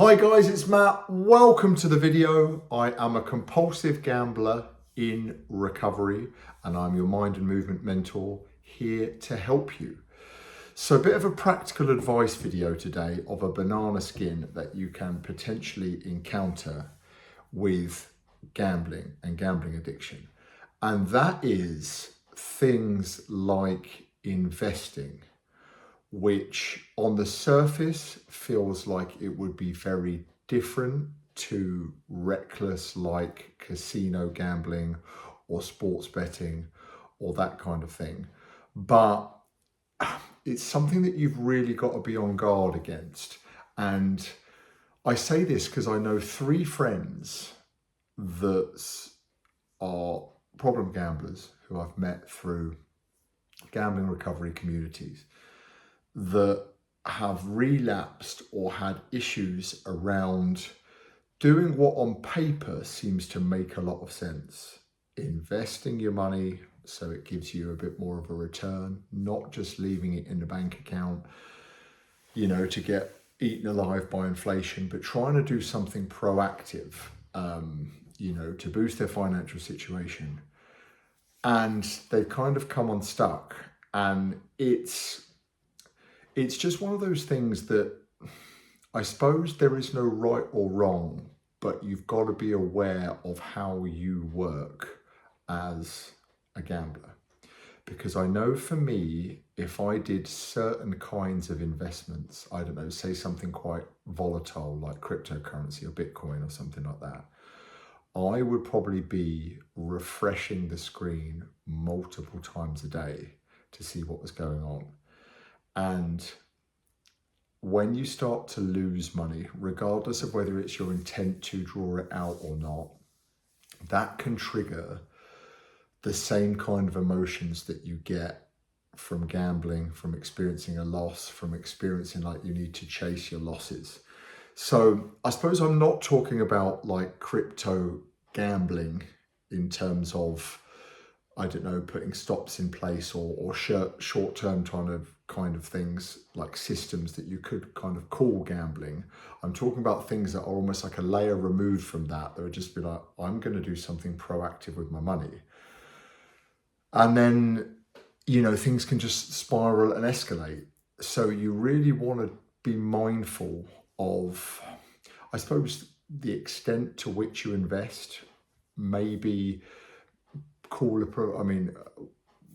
Hi guys, it's Matt. Welcome to the video. I am a compulsive gambler in recovery and I'm your mind and movement mentor here to help you. So a bit of a practical advice video today of a banana skin that you can potentially encounter with gambling and gambling addiction. And that is things like investing, which on the surface feels like it would be very different to reckless like casino gambling or sports betting or that kind of thing. But it's something that you've really got to be on guard against. And I say this because I know 3 friends that are problem gamblers who I've met through gambling recovery communities that have relapsed or had issues around doing what on paper seems to make a lot of sense. Investing your money so it gives you a bit more of a return, not just leaving it in the bank account, to get eaten alive by inflation, but trying to do something proactive, to boost their financial situation. And they've kind of come unstuck. And it's just one of those things that I suppose there is no right or wrong, but you've got to be aware of how you work as a gambler. Because I know for me, if I did certain kinds of investments, I don't know, say something quite volatile like cryptocurrency or Bitcoin or something like that, I would probably be refreshing the screen multiple times a day to see what was going on. And when you start to lose money, regardless of whether it's your intent to draw it out or not, that can trigger the same kind of emotions that you get from gambling, from experiencing a loss, from experiencing like you need to chase your losses. So I suppose I'm not talking about like crypto gambling in terms of, I don't know, putting stops in place or short-term kind of things like systems that you could kind of call gambling. I'm talking about things that are almost like a layer removed from that would just be like, I'm going to do something proactive with my money. And then, things can just spiral and escalate. So you really want to be mindful of, I suppose, the extent to which you invest. Maybe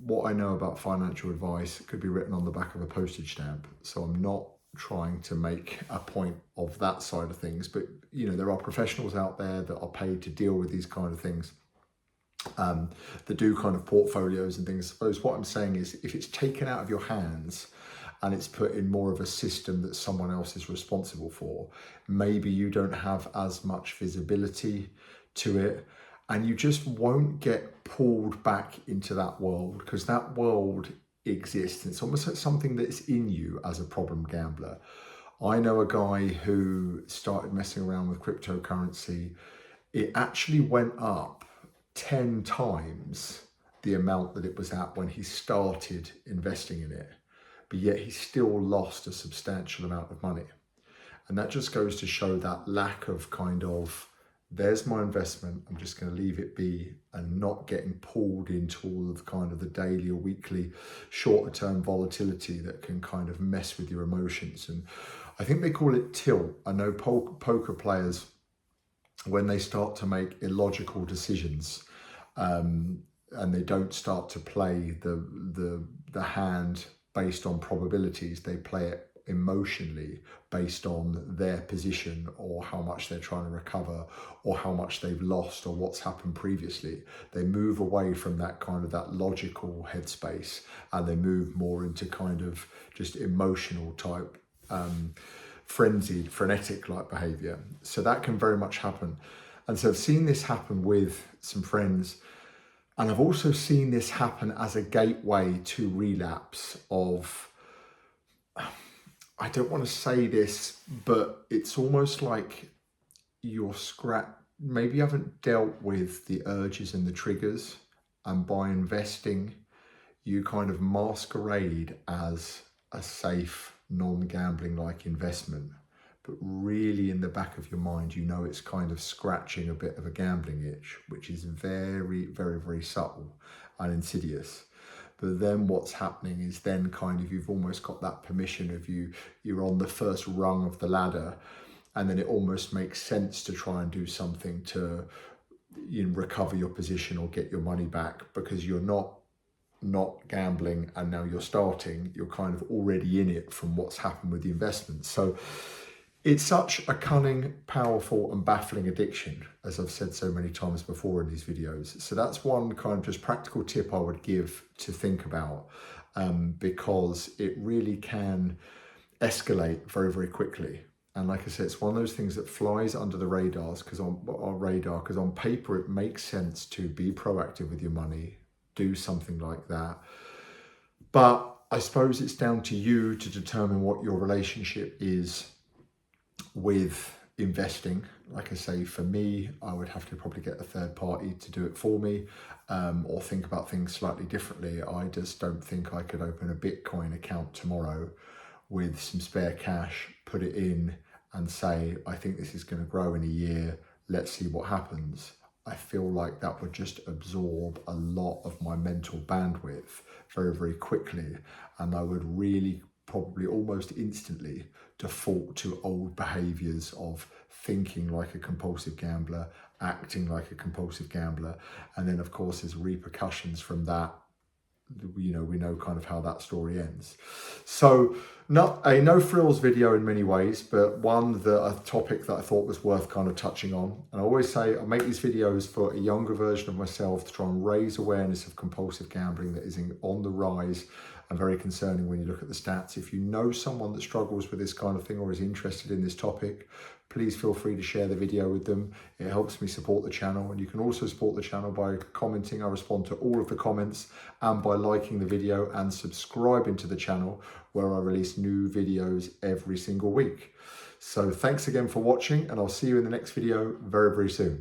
what I know about financial advice could be written on the back of a postage stamp. So I'm not trying to make a point of that side of things, but there are professionals out there that are paid to deal with these kind of things, that do kind of portfolios and things. I suppose what I'm saying is if it's taken out of your hands and it's put in more of a system that someone else is responsible for, maybe you don't have as much visibility to it, and you just won't get pulled back into that world because that world exists. It's almost like something that's in you as a problem gambler. I know a guy who started messing around with cryptocurrency. It actually went up 10 times the amount that it was at when he started investing in it, but yet he still lost a substantial amount of money. And that just goes to show that lack of kind of, there's my investment, I'm just going to leave it be, and not getting pulled into all of kind of the daily or weekly shorter term volatility that can kind of mess with your emotions. And I think they call it tilt. I know poker players, when they start to make illogical decisions, and they don't start to play the hand based on probabilities, they play it emotionally based on their position or how much they're trying to recover or how much they've lost or what's happened previously. They move away from that kind of that logical headspace and they move more into kind of just emotional type, frenzied, frenetic like behavior. So that can very much happen. And so I've seen this happen with some friends, and I've also seen this happen as a gateway to relapse of, I don't want to say this, but it's almost like maybe you haven't dealt with the urges and the triggers, and by investing, you kind of masquerade as a safe, non-gambling like investment. but really in the back of your mind, you know it's kind of scratching a bit of a gambling itch, which is very, very, very subtle and insidious. But then what's happening is then kind of you've almost got that permission of you're on the first rung of the ladder, and then it almost makes sense to try and do something to recover your position or get your money back, because you're not gambling and now you're starting, you're kind of already in it from what's happened with the investment. So it's such a cunning, powerful and baffling addiction, as I've said so many times before in these videos. So that's one kind of just practical tip I would give to think about, because it really can escalate very, very quickly. And like I said, it's one of those things that flies under the radars because on paper it makes sense to be proactive with your money, do something like that. But I suppose it's down to you to determine what your relationship is with investing. Like I say, for me, I would have to probably get a third party to do it for me, or think about things slightly differently. I just don't think I could open a Bitcoin account tomorrow with some spare cash, put it in and say, I think this is going to grow in a year, let's see what happens. I feel like that would just absorb a lot of my mental bandwidth very, very quickly. And I would really probably almost instantly default to old behaviours of thinking like a compulsive gambler, acting like a compulsive gambler. And then of course there's repercussions from that. We know kind of how that story ends. So not a no frills video in many ways, but a topic that I thought was worth kind of touching on. And I always say I make these videos for a younger version of myself to try and raise awareness of compulsive gambling that is on the rise and very concerning when you look at the stats. If you know someone that struggles with this kind of thing or is interested in this topic, please feel free to share the video with them. It helps me support the channel, and you can also support the channel by commenting. I respond to all of the comments, and by liking the video and subscribing to the channel, where I release new videos every single week. So thanks again for watching, and I'll see you in the next video very, very soon.